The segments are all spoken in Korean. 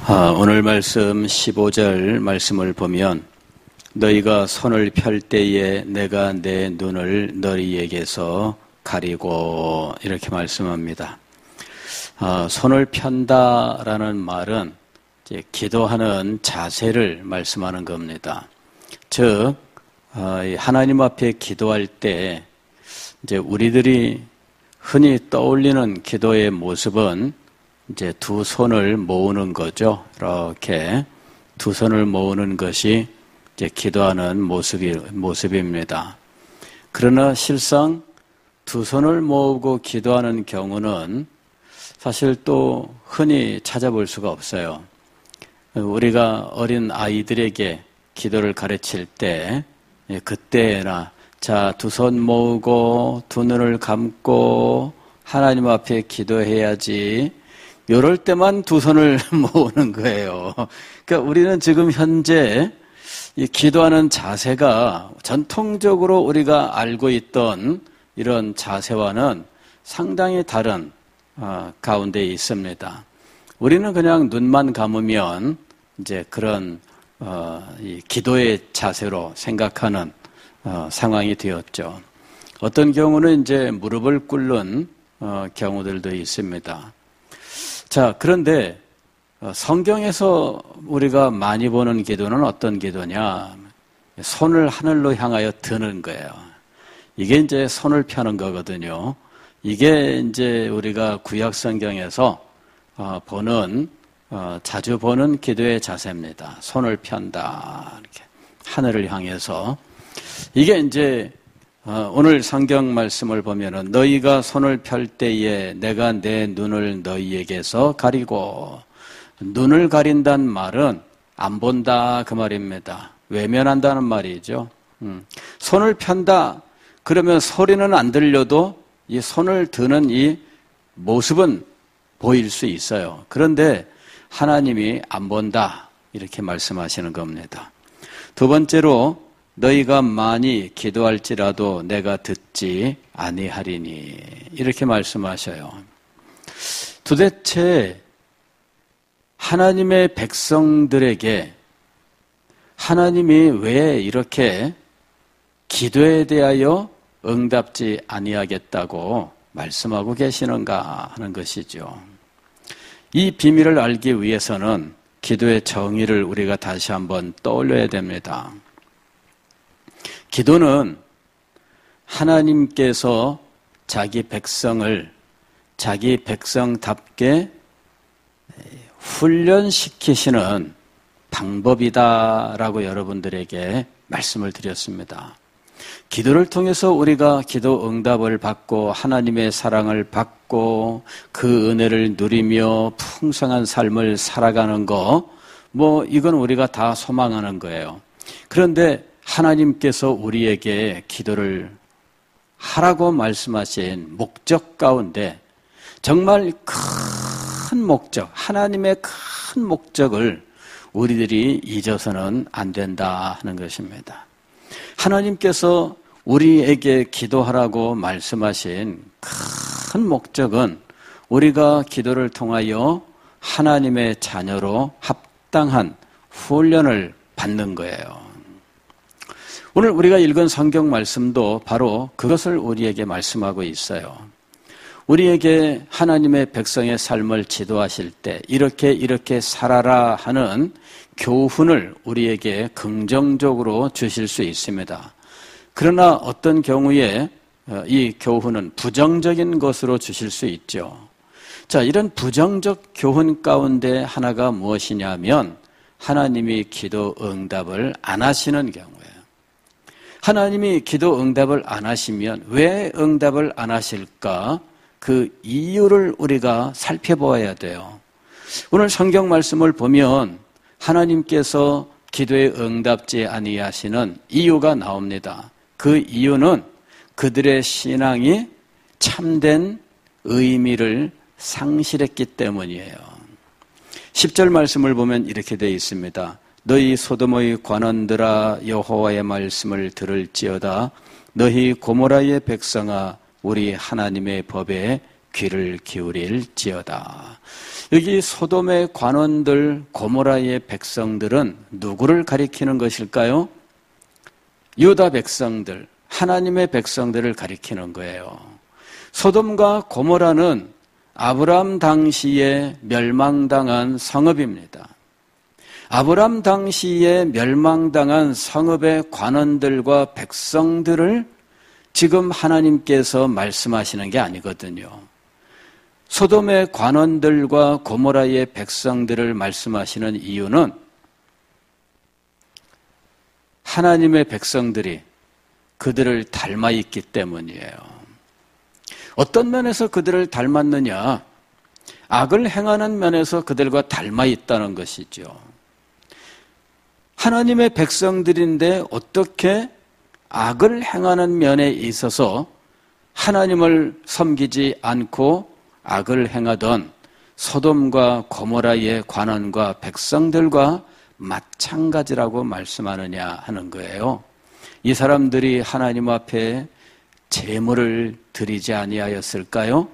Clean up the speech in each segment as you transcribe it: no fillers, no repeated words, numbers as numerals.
오늘 말씀 15절 말씀을 보면 너희가 손을 펼 때에 내가 내 눈을 너희에게서 가리고 이렇게 말씀합니다. 손을 편다라는 말은 이제 기도하는 자세를 말씀하는 겁니다. 즉 하나님 앞에 기도할 때 이제 우리들이 흔히 떠올리는 기도의 모습은 이제 두 손을 모으는 거죠. 이렇게 두 손을 모으는 것이 이제 기도하는 모습입니다. 그러나 실상 두 손을 모으고 기도하는 경우는 사실 또 흔히 찾아볼 수가 없어요. 우리가 어린 아이들에게 기도를 가르칠 때 그때나 자, 두 손 모으고 두 눈을 감고 하나님 앞에 기도해야지. 이럴 때만 두 손을 모으는 거예요. 그러니까 우리는 지금 현재 이 기도하는 자세가 전통적으로 우리가 알고 있던 이런 자세와는 상당히 다른 가운데 있습니다. 우리는 그냥 눈만 감으면 이제 그런 이 기도의 자세로 생각하는 상황이 되었죠. 어떤 경우는 이제 무릎을 꿇는 경우들도 있습니다. 자, 그런데 성경에서 우리가 많이 보는 기도는 어떤 기도냐? 손을 하늘로 향하여 드는 거예요. 이게 이제 손을 펴는 거거든요. 이게 이제 우리가 구약 성경에서 자주 보는 기도의 자세입니다. 손을 편다. 이렇게 하늘을 향해서. 이게 이제 오늘 성경 말씀을 보면은 너희가 손을 펼 때에 내가 내 눈을 너희에게서 가리고, 눈을 가린다는 말은 안 본다 그 말입니다. 외면한다는 말이죠. 손을 편다 그러면 소리는 안 들려도 이 손을 드는 이 모습은 보일 수 있어요. 그런데 하나님이 안 본다 이렇게 말씀하시는 겁니다. 두 번째로 너희가 많이 기도할지라도 내가 듣지 아니하리니 이렇게 말씀하셔요. 도대체 하나님의 백성들에게 하나님이 왜 이렇게 기도에 대하여 응답지 아니하겠다고 말씀하고 계시는가 하는 것이죠. 이 비밀을 알기 위해서는 기도의 정의를 우리가 다시 한번 떠올려야 됩니다. 기도는 하나님께서 자기 백성을 자기 백성답게 훈련시키시는 방법이다라고 여러분들에게 말씀을 드렸습니다. 기도를 통해서 우리가 기도 응답을 받고 하나님의 사랑을 받고 그 은혜를 누리며 풍성한 삶을 살아가는 거, 이건 우리가 다 소망하는 거예요. 그런데 하나님께서 우리에게 기도를 하라고 말씀하신 목적 가운데 정말 큰 목적, 하나님의 큰 목적을 우리들이 잊어서는 안 된다 하는 것입니다. 하나님께서 우리에게 기도하라고 말씀하신 큰 목적은 우리가 기도를 통하여 하나님의 자녀로 합당한 훈련을 받는 거예요. 오늘 우리가 읽은 성경 말씀도 바로 그것을 우리에게 말씀하고 있어요. 우리에게 하나님의 백성의 삶을 지도하실 때 이렇게 살아라 하는 교훈을 우리에게 긍정적으로 주실 수 있습니다. 그러나 어떤 경우에 이 교훈은 부정적인 것으로 주실 수 있죠. 자, 이런 부정적 교훈 가운데 하나가 무엇이냐면 하나님이 기도 응답을 안 하시는 경우예요. 하나님이 기도 응답을 안 하시면 왜 응답을 안 하실까? 그 이유를 우리가 살펴보아야 돼요. 오늘 성경 말씀을 보면 하나님께서 기도에 응답지 아니하시는 이유가 나옵니다. 그 이유는 그들의 신앙이 참된 의미를 상실했기 때문이에요. 10절 말씀을 보면 이렇게 되어 있습니다. 너희 소돔의 관원들아 여호와의 말씀을 들을지어다. 너희 고모라의 백성아 우리 하나님의 법에 귀를 기울일지어다. 여기 소돔의 관원들, 고모라의 백성들은 누구를 가리키는 것일까요? 유다 백성들, 하나님의 백성들을 가리키는 거예요. 소돔과 고모라는 아브람 당시에 멸망당한 성읍입니다. 아브람 당시에 멸망당한 성읍의 관원들과 백성들을 지금 하나님께서 말씀하시는 게 아니거든요. 소돔의 관원들과 고모라의 백성들을 말씀하시는 이유는 하나님의 백성들이 그들을 닮아 있기 때문이에요. 어떤 면에서 그들을 닮았느냐? 악을 행하는 면에서 그들과 닮아 있다는 것이죠. 하나님의 백성들인데 어떻게 악을 행하는 면에 있어서 하나님을 섬기지 않고 악을 행하던 소돔과 고모라의 관원과 백성들과 마찬가지라고 말씀하느냐 하는 거예요. 이 사람들이 하나님 앞에 제물을 드리지 아니하였을까요?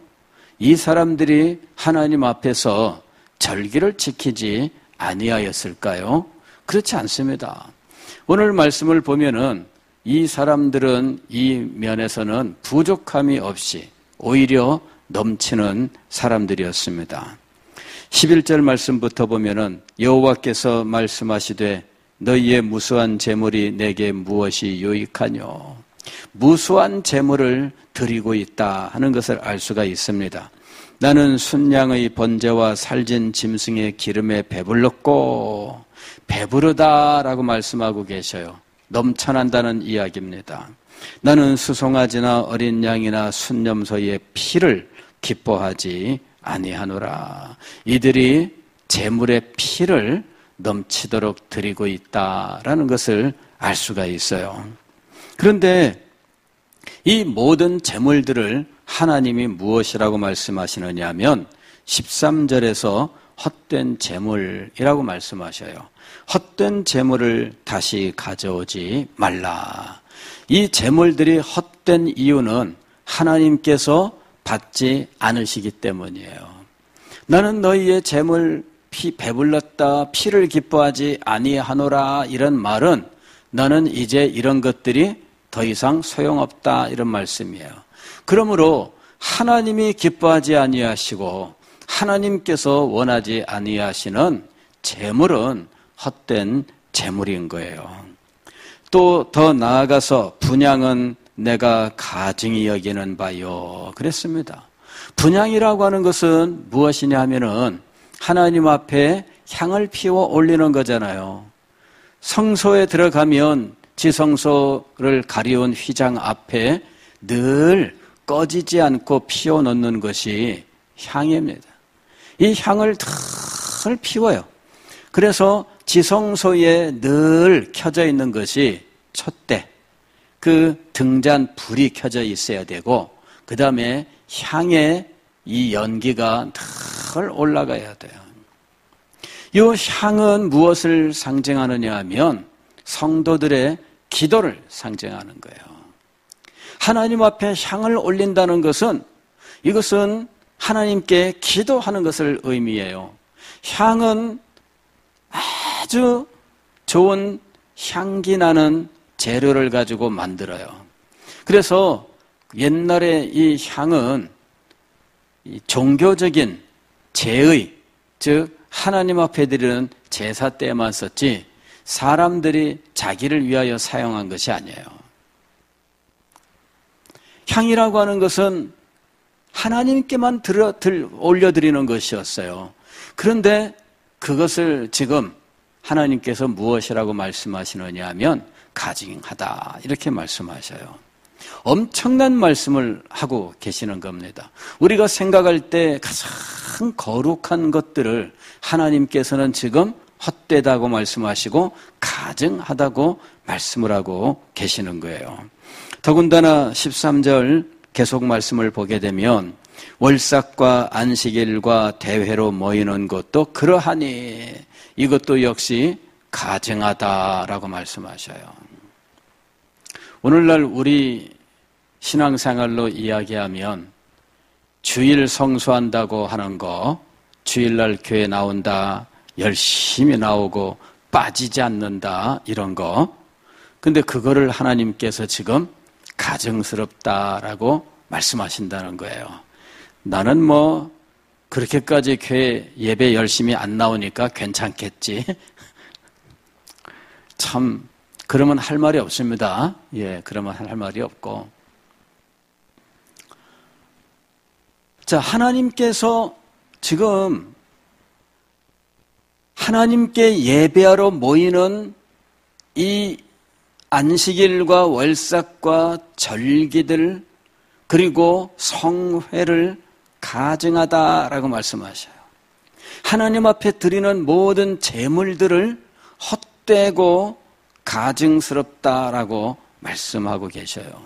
이 사람들이 하나님 앞에서 절기를 지키지 아니하였을까요? 그렇지 않습니다. 오늘 말씀을 보면은 이 사람들은 이 면에서는 부족함이 없이 오히려 넘치는 사람들이었습니다. 11절 말씀부터 보면은 여호와께서 말씀하시되 너희의 무수한 재물이 내게 무엇이 유익하뇨? 무수한 재물을 드리고 있다 하는 것을 알 수가 있습니다. 나는 순양의 번제와 살진 짐승의 기름에 배불렀고 배부르다라고 말씀하고 계셔요. 넘쳐난다는 이야기입니다. 나는 수송아지나 어린 양이나 순념소의 피를 기뻐하지 아니하노라. 이들이 제물의 피를 넘치도록 드리고 있다라는 것을 알 수가 있어요. 그런데 이 모든 제물들을 하나님이 무엇이라고 말씀하시느냐 하면 13절에서 헛된 제물이라고 말씀하셔요. 헛된 제물을 다시 가져오지 말라. 이 제물들이 헛된 이유는 하나님께서 받지 않으시기 때문이에요. 나는 너희의 제물 피 배불렀다 피를 기뻐하지 아니하노라 이런 말은 나는 이제 이런 것들이 더 이상 소용없다 이런 말씀이에요. 그러므로 하나님이 기뻐하지 아니하시고 하나님께서 원하지 아니하시는 제물은 헛된 제물인 거예요. 또 더 나아가서 분향은 내가 가증히 여기는 바요 그랬습니다. 분향이라고 하는 것은 무엇이냐 하면은 하나님 앞에 향을 피워 올리는 거잖아요. 성소에 들어가면 지성소를 가리운 휘장 앞에 늘 꺼지지 않고 피워 놓는 것이 향입니다. 이 향을 늘 피워요. 그래서 지성소에 늘 켜져 있는 것이 촛대, 그 등잔 불이 켜져 있어야 되고 그 다음에 향에 이 연기가 늘 올라가야 돼요. 이 향은 무엇을 상징하느냐 하면 성도들의 기도를 상징하는 거예요. 하나님 앞에 향을 올린다는 것은 이것은 하나님께 기도하는 것을 의미해요. 향은 아주 좋은 향기 나는 재료를 가지고 만들어요. 그래서 옛날에 이 향은 종교적인 제의, 즉 하나님 앞에 드리는 제사 때만 썼지 사람들이 자기를 위하여 사용한 것이 아니에요. 향이라고 하는 것은 하나님께만 올려드리는 것이었어요. 그런데 그것을 지금 하나님께서 무엇이라고 말씀하시느냐 하면 가증하다 이렇게 말씀하셔요. 엄청난 말씀을 하고 계시는 겁니다. 우리가 생각할 때 가장 거룩한 것들을 하나님께서는 지금 헛되다고 말씀하시고 가증하다고 말씀을 하고 계시는 거예요. 더군다나 13절 계속 말씀을 보게 되면 월삭과 안식일과 대회로 모이는 것도 그러하니 이것도 역시 가증하다라고 말씀하셔요. 오늘날 우리 신앙생활로 이야기하면 주일 성수한다고 하는 거, 주일날 교회 나온다, 열심히 나오고 빠지지 않는다, 이런 거. 근데 그거를 하나님께서 지금 가증스럽다라고 말씀하신다는 거예요. 나는 뭐 그렇게까지 교회 예배 열심히 안 나오니까 괜찮겠지. 참 그러면 할 말이 없습니다. 예, 그러면 할 말이 없고. 자, 하나님께서 지금 하나님께 예배하러 모이는 이 안식일과 월삭과 절기들 그리고 성회를 가증하다라고 말씀하셔요. 하나님 앞에 드리는 모든 제물들을 헛되고 가증스럽다라고 말씀하고 계셔요.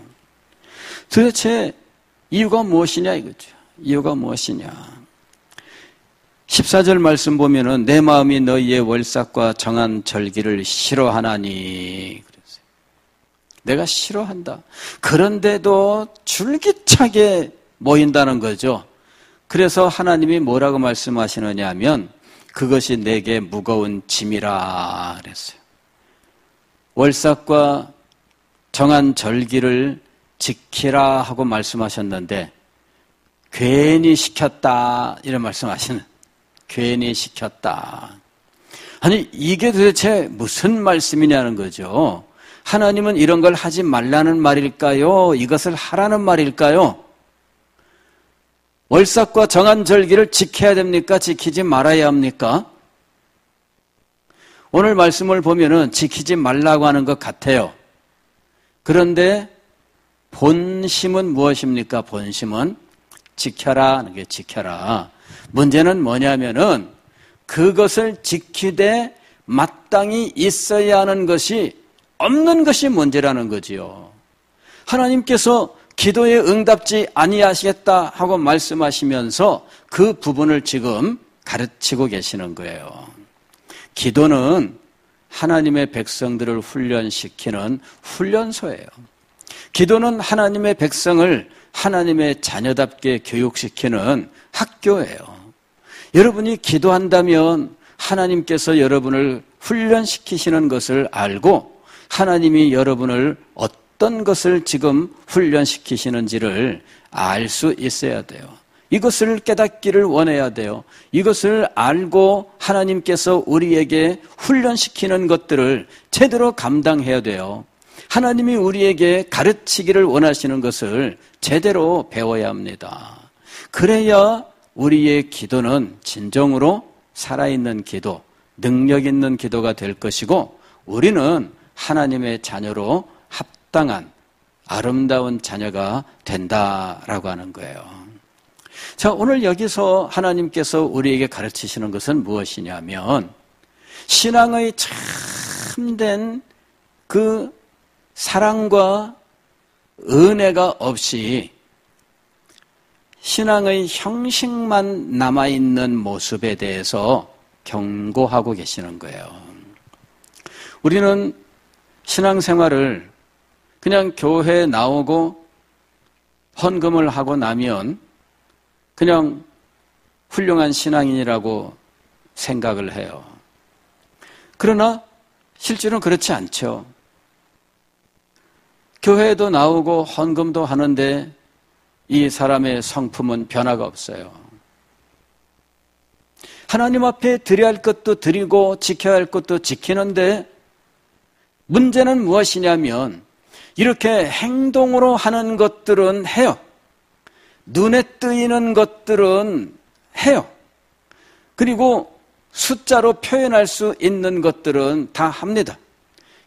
도대체 이유가 무엇이냐 이거죠. 이유가 무엇이냐. 14절 말씀 보면은 내 마음이 너희의 월삭과 정한 절기를 싫어하나니 그랬어요. 내가 싫어한다. 그런데도 줄기차게 모인다는 거죠. 그래서 하나님이 뭐라고 말씀하시느냐 하면 그것이 내게 무거운 짐이라 그랬어요. 월삭과 정한 절기를 지키라 하고 말씀하셨는데 괜히 시켰다 이런 말씀하시는, 괜히 시켰다. 아니 이게 도대체 무슨 말씀이냐는 거죠. 하나님은 이런 걸 하지 말라는 말일까요? 이것을 하라는 말일까요? 월삭과 정한 절기를 지켜야 됩니까? 지키지 말아야 합니까? 오늘 말씀을 보면은 지키지 말라고 하는 것 같아요. 그런데 본심은 무엇입니까? 본심은 지켜라 하는 게 지켜라. 문제는 뭐냐면은 그것을 지키되 마땅히 있어야 하는 것이 없는 것이 문제라는 거지요. 하나님께서 기도에 응답지 아니하시겠다 하고 말씀하시면서 그 부분을 지금 가르치고 계시는 거예요. 기도는 하나님의 백성들을 훈련시키는 훈련소예요. 기도는 하나님의 백성을 하나님의 자녀답게 교육시키는 학교예요. 여러분이 기도한다면 하나님께서 여러분을 훈련시키시는 것을 알고 하나님이 여러분을 어떤 것을 지금 훈련시키시는지를 알 수 있어야 돼요. 이것을 깨닫기를 원해야 돼요. 이것을 알고 하나님께서 우리에게 훈련시키는 것들을 제대로 감당해야 돼요. 하나님이 우리에게 가르치기를 원하시는 것을 제대로 배워야 합니다. 그래야 우리의 기도는 진정으로 살아있는 기도, 능력 있는 기도가 될 것이고 우리는 하나님의 자녀로 합당한 아름다운 자녀가 된다라고 하는 거예요. 자, 오늘 여기서 하나님께서 우리에게 가르치시는 것은 무엇이냐면 신앙의 참된 그 사랑과 은혜가 없이 신앙의 형식만 남아있는 모습에 대해서 경고하고 계시는 거예요. 우리는 신앙생활을 그냥 교회에 나오고 헌금을 하고 나면 그냥 훌륭한 신앙인이라고 생각을 해요. 그러나 실제로는 그렇지 않죠. 교회에도 나오고 헌금도 하는데 이 사람의 성품은 변화가 없어요. 하나님 앞에 드려야 할 것도 드리고 지켜야 할 것도 지키는데 문제는 무엇이냐면 이렇게 행동으로 하는 것들은 해요. 눈에 뜨이는 것들은 해요. 그리고 숫자로 표현할 수 있는 것들은 다 합니다.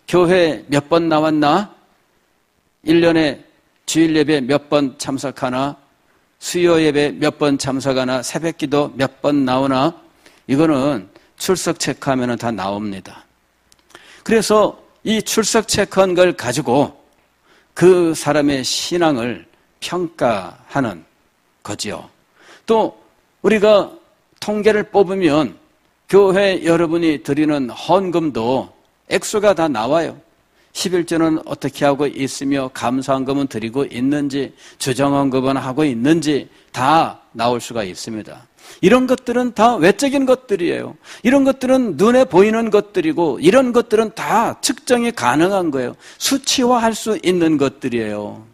교회 몇 번 나왔나? 1년에 주일 예배 몇 번 참석하나? 수요 예배 몇 번 참석하나? 새벽 기도 몇 번 나오나? 이거는 출석 체크하면 다 나옵니다. 그래서 이 출석 체크한 걸 가지고 그 사람의 신앙을 평가하는 거지요. 또 우리가 통계를 뽑으면 교회 여러분이 드리는 헌금도 액수가 다 나와요. 11조는 어떻게 하고 있으며 감사헌금은 드리고 있는지 주정헌금은 하고 있는지 다 나올 수가 있습니다. 이런 것들은 다 외적인 것들이에요. 이런 것들은 눈에 보이는 것들이고 이런 것들은 다 측정이 가능한 거예요. 수치화할 수 있는 것들이에요.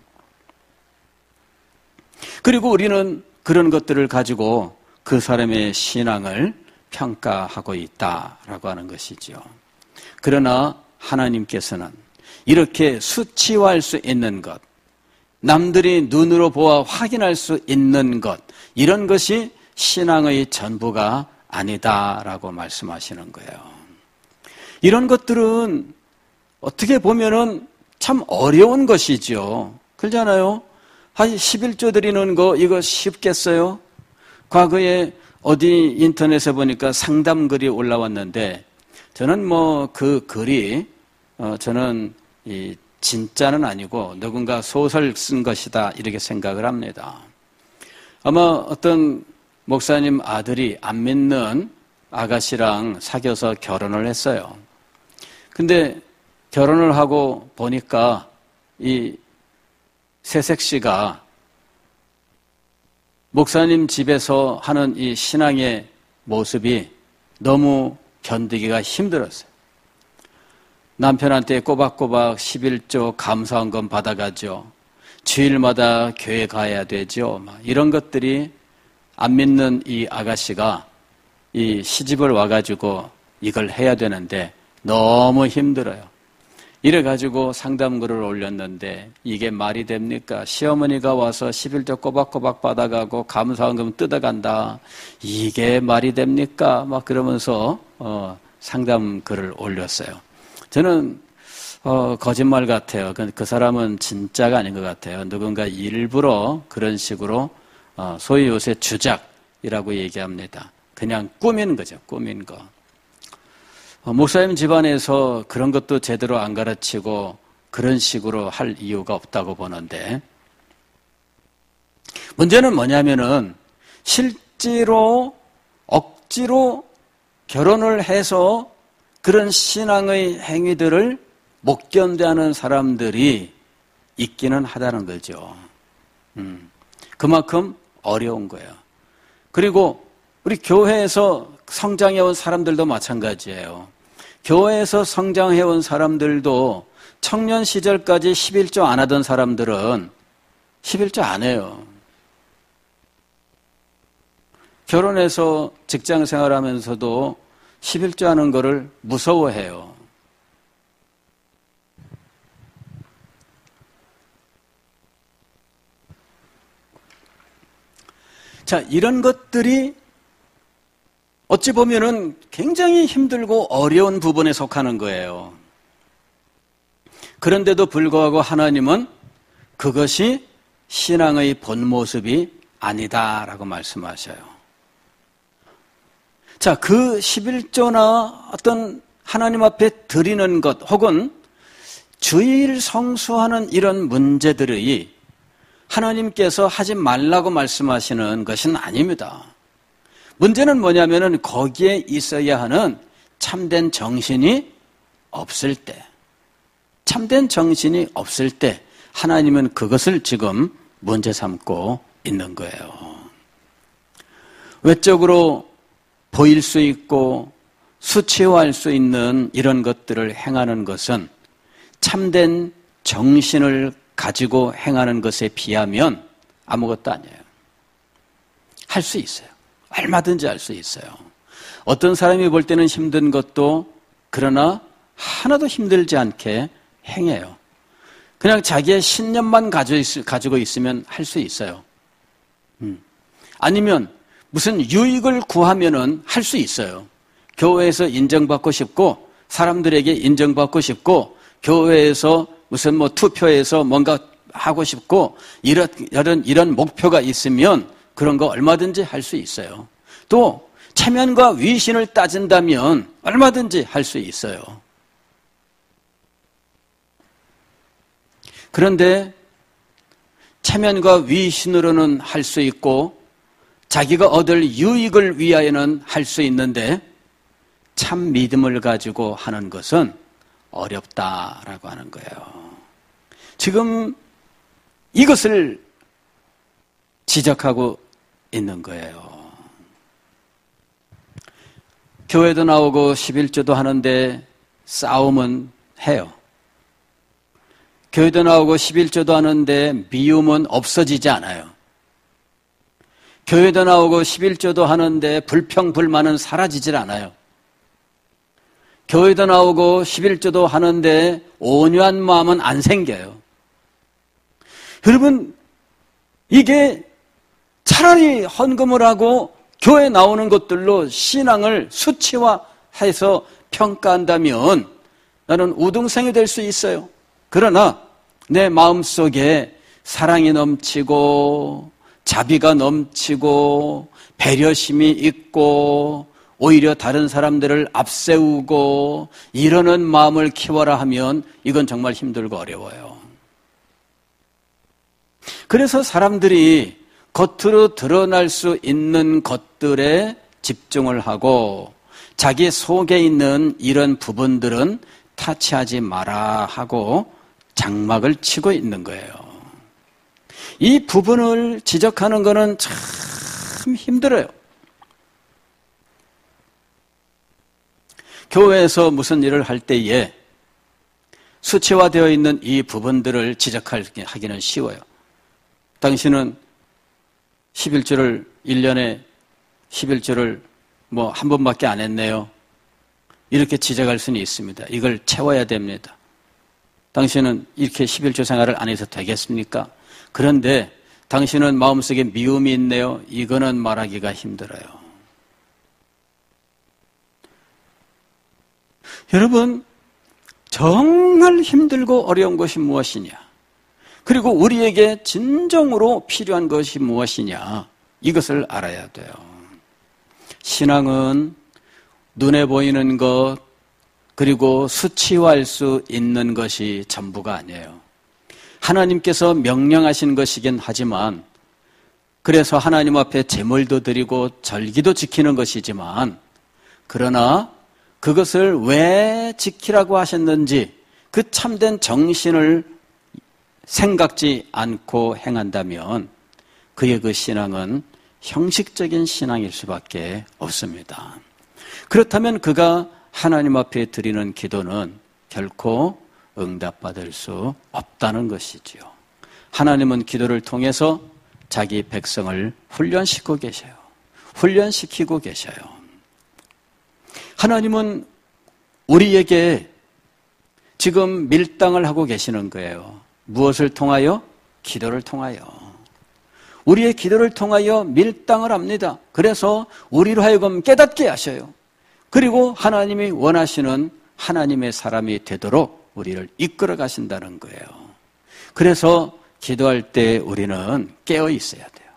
그리고 우리는 그런 것들을 가지고 그 사람의 신앙을 평가하고 있다라고 하는 것이죠. 그러나 하나님께서는 이렇게 수치화할 수 있는 것, 남들이 눈으로 보아 확인할 수 있는 것, 이런 것이 신앙의 전부가 아니다라고 말씀하시는 거예요. 이런 것들은 어떻게 보면은 참 어려운 것이죠. 그렇잖아요. 한 11조 드리는 거 이거 쉽겠어요? 과거에 어디 인터넷에 보니까 상담글이 올라왔는데 저는 뭐 그 글이 저는 이 진짜는 아니고 누군가 소설 쓴 것이다 이렇게 생각을 합니다. 아마 어떤 목사님 아들이 안 믿는 아가씨랑 사귀어서 결혼을 했어요. 근데 결혼을 하고 보니까 이 새색 씨가 목사님 집에서 하는 이 신앙의 모습이 너무 견디기가 힘들었어요. 남편한테 꼬박꼬박 11조 감사헌금 받아가죠. 주일마다 교회 가야 되죠. 이런 것들이 안 믿는 이 아가씨가 이 시집을 와가지고 이걸 해야 되는데 너무 힘들어요. 이래가지고 상담글을 올렸는데 이게 말이 됩니까? 시어머니가 와서 11조 꼬박꼬박 받아가고 감사헌금 뜯어간다. 이게 말이 됩니까? 막 그러면서 상담글을 올렸어요. 저는 거짓말 같아요. 그 사람은 진짜가 아닌 것 같아요. 누군가 일부러 그런 식으로 소위 요새 주작이라고 얘기합니다. 그냥 꾸민 거죠. 꾸민 거. 목사님 집안에서 그런 것도 제대로 안 가르치고 그런 식으로 할 이유가 없다고 보는데 문제는 뭐냐면은 실제로 억지로 결혼을 해서 그런 신앙의 행위들을 못 견뎌하는 사람들이 있기는 하다는 거죠. 그만큼 어려운 거예요. 그리고 우리 교회에서 성장해온 사람들도 마찬가지예요. 교회에서 성장해온 사람들도 청년 시절까지 11조 안 하던 사람들은 11조 안 해요. 결혼해서 직장 생활하면서도 11조 하는 거를 무서워해요. 자, 이런 것들이 어찌 보면은 굉장히 힘들고 어려운 부분에 속하는 거예요. 그런데도 불구하고 하나님은 그것이 신앙의 본 모습이 아니다라고 말씀하셔요. 자, 그 11조나 어떤 하나님 앞에 드리는 것 혹은 주일 성수하는 이런 문제들이 하나님께서 하지 말라고 말씀하시는 것은 아닙니다. 문제는 뭐냐면은 거기에 있어야 하는 참된 정신이 없을 때, 참된 정신이 없을 때 하나님은 그것을 지금 문제 삼고 있는 거예요. 외적으로 보일 수 있고 수치화할 수 있는 이런 것들을 행하는 것은 참된 정신을 가지고 행하는 것에 비하면 아무것도 아니에요. 할 수 있어요. 얼마든지 할 수 있어요. 어떤 사람이 볼 때는 힘든 것도 그러나 하나도 힘들지 않게 행해요. 그냥 자기의 신념만 가지고 있으면 할 수 있어요. 아니면 무슨 유익을 구하면은 할 수 있어요. 교회에서 인정받고 싶고 사람들에게 인정받고 싶고 교회에서 무슨 뭐 투표에서 뭔가 하고 싶고 이런 목표가 있으면 그런 거 얼마든지 할 수 있어요. 또 체면과 위신을 따진다면 얼마든지 할 수 있어요. 그런데 체면과 위신으로는 할 수 있고 자기가 얻을 유익을 위하여는 할 수 있는데 참 믿음을 가지고 하는 것은 어렵다라고 하는 거예요. 지금 이것을 지적하고 있는 거예요. 교회도 나오고 11조도 하는데 싸움은 해요. 교회도 나오고 11조도 하는데 미움은 없어지지 않아요. 교회도 나오고 11조도 하는데 불평불만은 사라지질 않아요. 교회도 나오고 11조도 하는데 온유한 마음은 안 생겨요. 여러분, 이게 차라리 헌금을 하고 교회 나오는 것들로 신앙을 수치화해서 평가한다면 나는 우등생이 될 수 있어요. 그러나 내 마음속에 사랑이 넘치고 자비가 넘치고 배려심이 있고 오히려 다른 사람들을 앞세우고 이러는 마음을 키워라 하면 이건 정말 힘들고 어려워요. 그래서 사람들이 겉으로 드러날 수 있는 것들에 집중을 하고 자기 속에 있는 이런 부분들은 타치하지 마라 하고 장막을 치고 있는 거예요. 이 부분을 지적하는 것은 참 힘들어요. 교회에서 무슨 일을 할 때에 수치화되어 있는 이 부분들을 지적하기는 쉬워요. 당신은 11조를 1년에 11조를 한 번밖에 안 했네요. 이렇게 지적할 수는 있습니다. 이걸 채워야 됩니다. 당신은 이렇게 11조 생활을 안 해서 되겠습니까? 그런데 당신은 마음속에 미움이 있네요. 이거는 말하기가 힘들어요. 여러분, 정말 힘들고 어려운 것이 무엇이냐? 그리고 우리에게 진정으로 필요한 것이 무엇이냐? 이것을 알아야 돼요. 신앙은 눈에 보이는 것, 그리고 수치화할 수 있는 것이 전부가 아니에요. 하나님께서 명령하신 것이긴 하지만, 그래서 하나님 앞에 제물도 드리고 절기도 지키는 것이지만, 그러나 그것을 왜 지키라고 하셨는지 그 참된 정신을 생각지 않고 행한다면 그의 그 신앙은 형식적인 신앙일 수밖에 없습니다. 그렇다면 그가 하나님 앞에 드리는 기도는 결코 응답받을 수 없다는 것이지요. 하나님은 기도를 통해서 자기 백성을 훈련시키고 계셔요. 훈련시키고 계셔요. 하나님은 우리에게 지금 밀당을 하고 계시는 거예요. 무엇을 통하여? 기도를 통하여. 우리의 기도를 통하여 밀당을 합니다. 그래서 우리로 하여금 깨닫게 하셔요. 그리고 하나님이 원하시는 하나님의 사람이 되도록 우리를 이끌어 가신다는 거예요. 그래서 기도할 때 우리는 깨어 있어야 돼요.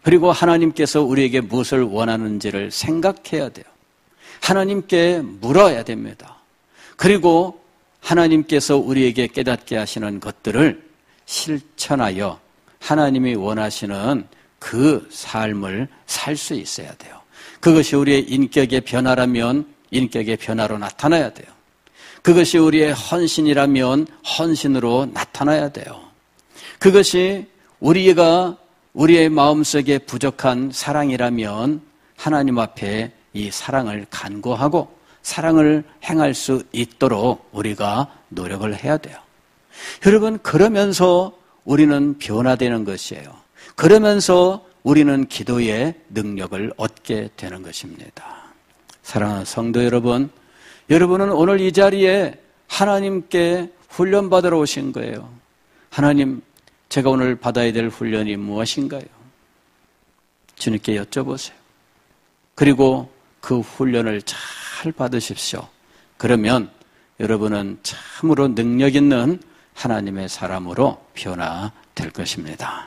그리고 하나님께서 우리에게 무엇을 원하는지를 생각해야 돼요. 하나님께 물어야 됩니다. 그리고 하나님께서 우리에게 깨닫게 하시는 것들을 실천하여 하나님이 원하시는 그 삶을 살 수 있어야 돼요. 그것이 우리의 인격의 변화라면 인격의 변화로 나타나야 돼요. 그것이 우리의 헌신이라면 헌신으로 나타나야 돼요. 그것이 우리의 마음속에 부족한 사랑이라면 하나님 앞에 이 사랑을 간구하고 사랑을 행할 수 있도록 우리가 노력을 해야 돼요. 여러분, 그러면서 우리는 변화되는 것이에요. 그러면서 우리는 기도의 능력을 얻게 되는 것입니다. 사랑하는 성도 여러분, 여러분은 오늘 이 자리에 하나님께 훈련받으러 오신 거예요. 하나님, 제가 오늘 받아야 될 훈련이 무엇인가요? 주님께 여쭤보세요. 그리고 그 훈련을 잘 받으십시오. 그러면 여러분은 참으로 능력 있는 하나님의 사람으로 변화될 것입니다.